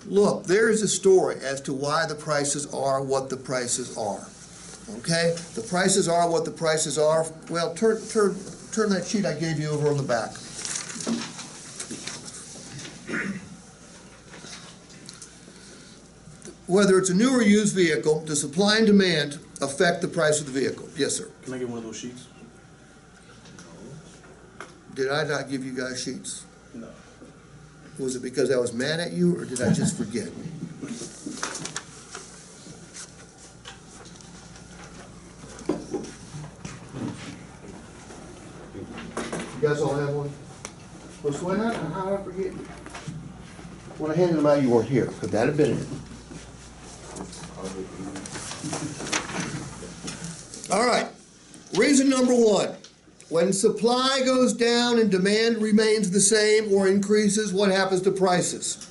Look, there is a story as to why the prices are what the prices are. Okay? The prices are what the prices are. Well, turn that sheet I gave you over on the back. Whether it's a new or used vehicle, the supply and demand affect the price of the vehicle. Yes, sir. Can I get one of those sheets? Did I not give you guys sheets? No. Was it because I was mad at you, or did I just forget? You guys all have one? Well, so how did I forget you? When I handed them out, you weren't here. Could that have been it? All right. Reason number one. When supply goes down and demand remains the same or increases, what happens to prices?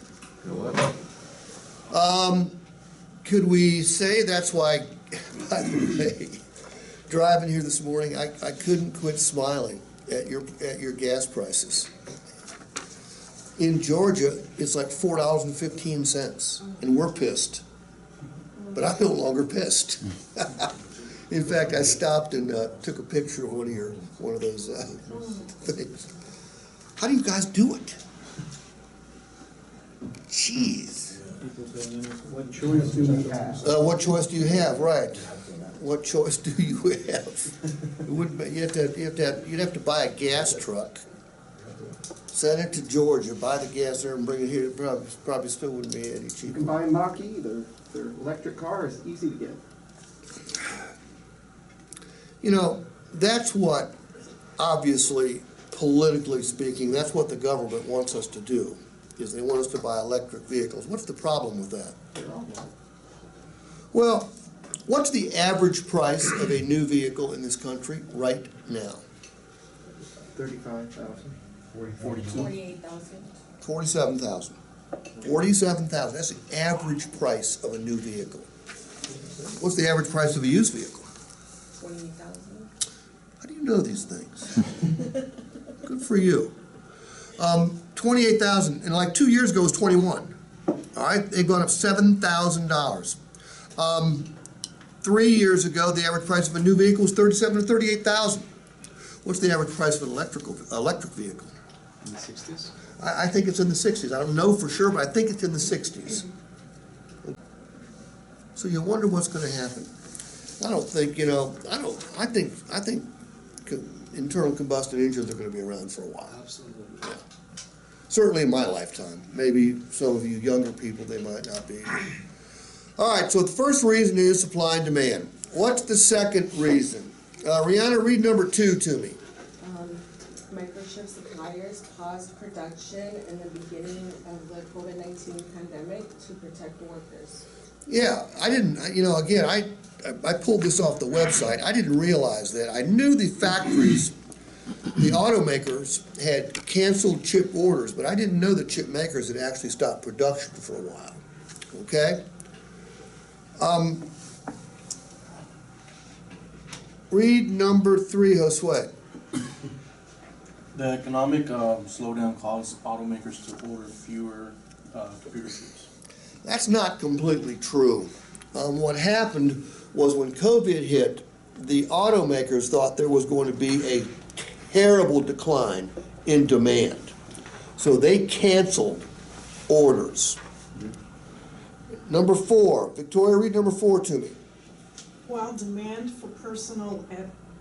Could we say that's why, by the way, driving here this morning, I couldn't quit smiling at your gas prices. In Georgia, it's like $4.15, and we're pissed. But I'm no longer pissed. In fact, I stopped and took a picture of one of those things. How do you guys do it? Jeez. What choice do we have? What choice do you have? Right. What choice do you have? It wouldn't be, you'd have to buy a gas truck, send it to Georgia, buy the gas there, and bring it here. It probably still wouldn't be any cheaper. You can buy Mach-E. Their electric car is easy to get. You know, that's what, obviously, politically speaking, that's what the government wants us to do, is they want us to buy electric vehicles. What's the problem with that? Well, what's the average price of a new vehicle in this country right now? $35,000. 48,000. $47,000. $47,000. That's the average price of a new vehicle. What's the average price of a used vehicle? 28,000. How do you know these things? Good for you. 28,000, and like 2 years ago it was 21. All right, they've gone up $7,000. 3 years ago, the average price of a new vehicle was $37,000 to $38,000. What's the average price of an electric vehicle? In the 60s? I think it's in the 60s. I don't know for sure, but I think it's in the 60s. So you wonder what's going to happen. I don't think, I think internal combustion engines are going to be around for a while. Absolutely. Yeah. Certainly in my lifetime. Maybe some of you younger people, they might not be. All right, so the first reason is supply and demand. What's the second reason? Rihanna, read number 2 to me. Microchip suppliers paused production in the beginning of the COVID-19 pandemic to protect workers. Yeah, I didn't, again, I pulled this off the website. I didn't realize that. I knew the factories, the automakers, had canceled chip orders, but I didn't know the chip makers had actually stopped production for a while. Okay? Read number 3, Josue. The economic slowdown caused automakers to order fewer computer chips. That's not completely true. What happened was when COVID hit, the automakers thought there was going to be a terrible decline in demand. So they canceled orders. Number 4, Victoria, read number 4 to me. While demand for personal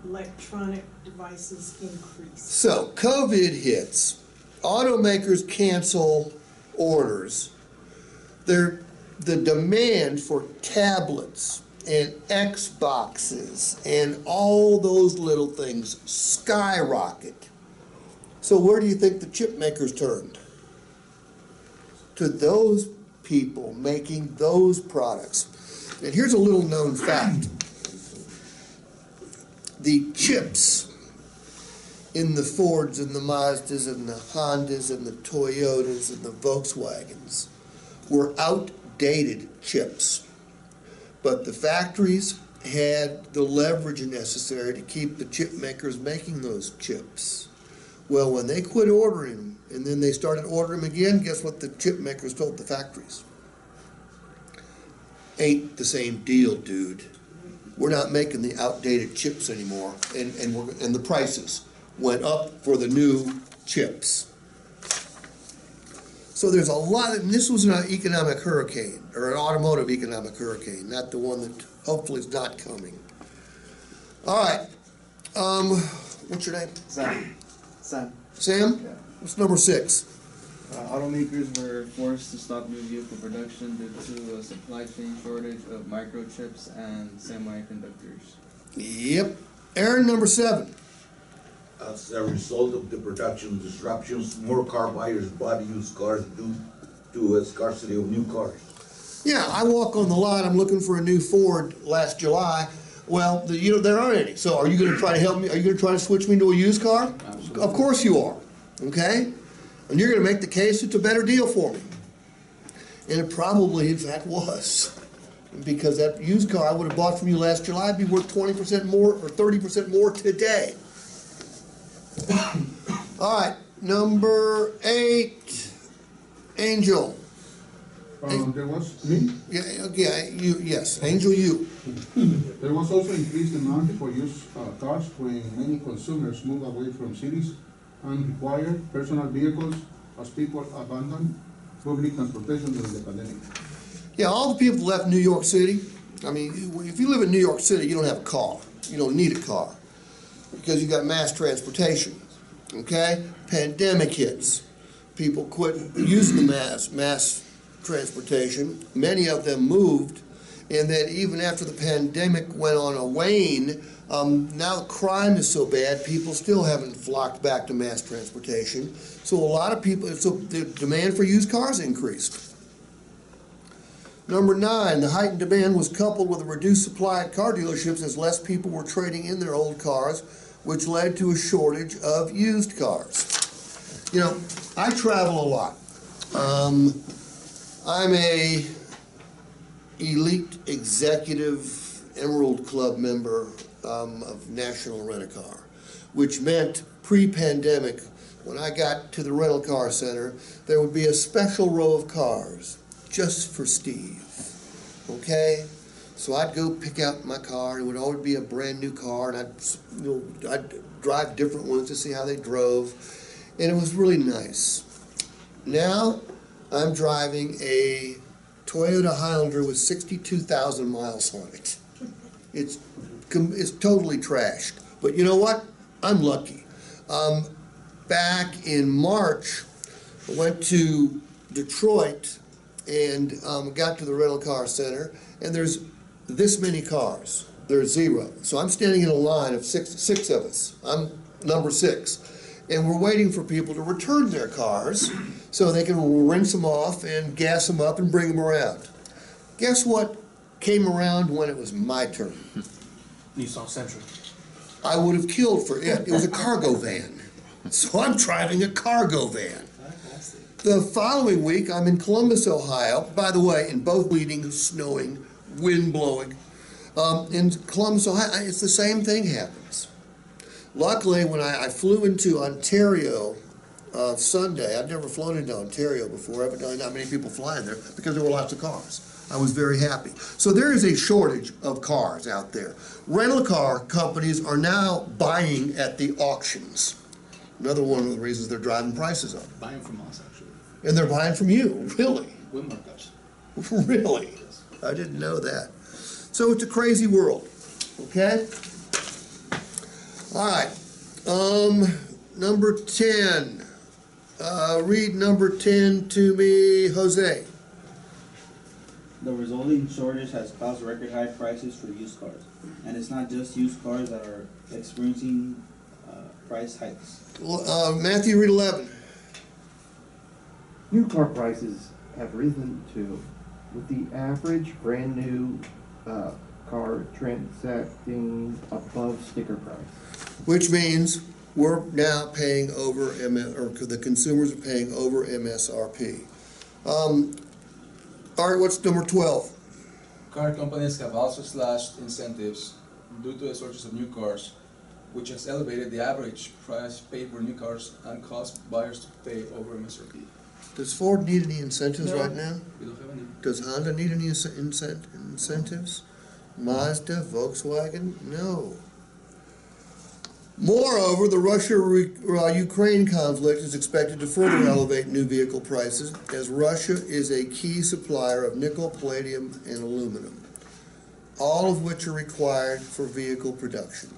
electronic devices increased. So COVID hits, automakers cancel orders. The demand for tablets and Xboxes and all those little things skyrocket. So where do you think the chip makers turned? To those people making those products. And here's a little known fact. The chips in the Fords and the Mazdas and the Hondas and the Toyotas and the Volkswagens were outdated chips. But the factories had the leverage necessary to keep the chip makers making those chips. Well, when they quit ordering them and then they started ordering them again, guess what the chip makers told the factories? ain't the same deal, dude. We're not making the outdated chips anymore, and the prices went up for the new chips. So there's a lot, and this was an economic hurricane, or an automotive economic hurricane, not the one that hopefully is not coming. All right, what's your name? Sam. Sam? Yeah. What's number 6? Automakers were forced to stop new vehicle production due to a supply chain shortage of microchips and semiconductors. Yep. Aaron, number 7. As a result of the production disruptions, more car buyers bought used cars due to a scarcity of new cars. Yeah, I walk on the lot, I'm looking for a new Ford last July. Well, there aren't any. So are you gonna try to help me? Are you gonna try to switch me to a used car? Absolutely. Of course you are, okay? And you're gonna make the case it's a better deal for me. And it probably, in fact, was. Because that used car I would have bought from you last July would be worth 20% more or 30% more today. All right, number 8, Angel. There was me. Yes, Angel, you. There was also increased demand for used cars when many consumers move away from cities and require personal vehicles as people abandon public transportation during the pandemic. Yeah, all the people left New York City. I mean, if you live in New York City, you don't have a car. You don't need a car because you got mass transportation. Okay? Pandemic hits. People quit using the mass transportation. Many of them moved, and then even after the pandemic went on a wane, now crime is so bad, people still haven't flocked back to mass transportation. So a lot of people, so the demand for used cars increased. Number 9, the heightened demand was coupled with a reduced supply at car dealerships as less people were trading in their old cars, which led to a shortage of used cars. You know, I travel a lot. I'm a elite executive Emerald Club member of National Rent-A-Car, which meant pre-pandemic, when I got to the rental car center, there would be a special row of cars just for Steve, okay? So I'd go pick out my car, it would always be a brand new car, and I'd drive different ones to see how they drove, and it was really nice. Now, I'm driving a Toyota Highlander with 62,000 miles on it. It's totally trashed, but you know what? I'm lucky. Back in March, I went to Detroit and got to the rental car center, and there's this many cars. There's 0. So I'm standing in a line of six of us. I'm number 6. And we're waiting for people to return their cars so they can rinse them off and gas them up and bring them around. Guess what came around when it was my turn? Nissan Sentra. I would have killed for it. It was a cargo van. So I'm driving a cargo van. The following week, I'm in Columbus, Ohio. By the way, in both bleeding, snowing, wind blowing. In Columbus, Ohio, it's the same thing happens. Luckily, when I flew into Ontario Sunday, I'd never flown into Ontario before, evidently not many people flying there, because there were lots of cars. I was very happy. So there is a shortage of cars out there. Rental car companies are now buying at the auctions. Another one of the reasons they're driving prices up. Buying from us, actually. And they're buying from you, really? Winmar cars. Really? I didn't know that. So it's a crazy world, okay? All right, number 10. Read number 10 to me, Jose. The resulting shortage has caused record high prices for used cars. And it's not just used cars that are experiencing price hikes. Matthew, read 11. New car prices have risen too, with the average brand new car transacting above sticker price. Which means we're now paying over, or the consumers are paying over MSRP. All right, what's number 12? Car companies have also slashed incentives due to the shortage of new cars, which has elevated the average price paid for new cars and caused buyers to pay over MSRP. Does Ford need any incentives right now? We don't have any. Does Honda need any incentives? incentives? Mazda, Volkswagen? No. Moreover, the Russia-Ukraine conflict is expected to further elevate new vehicle prices, as Russia is a key supplier of nickel, palladium, and aluminum, all of which are required for vehicle production.